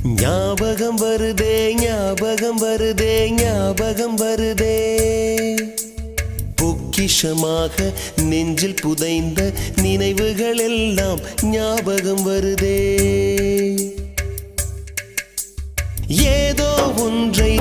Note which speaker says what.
Speaker 1: ஞாபகம் வருதே ஞாபகம் வருதே ஞாபகம் வருதே பொக்கிஷமாக நெஞ்சில் புதைந்த நினைவுகள் எல்லாம் ஞாபகம் வருதே ஏதோ ஒன்றை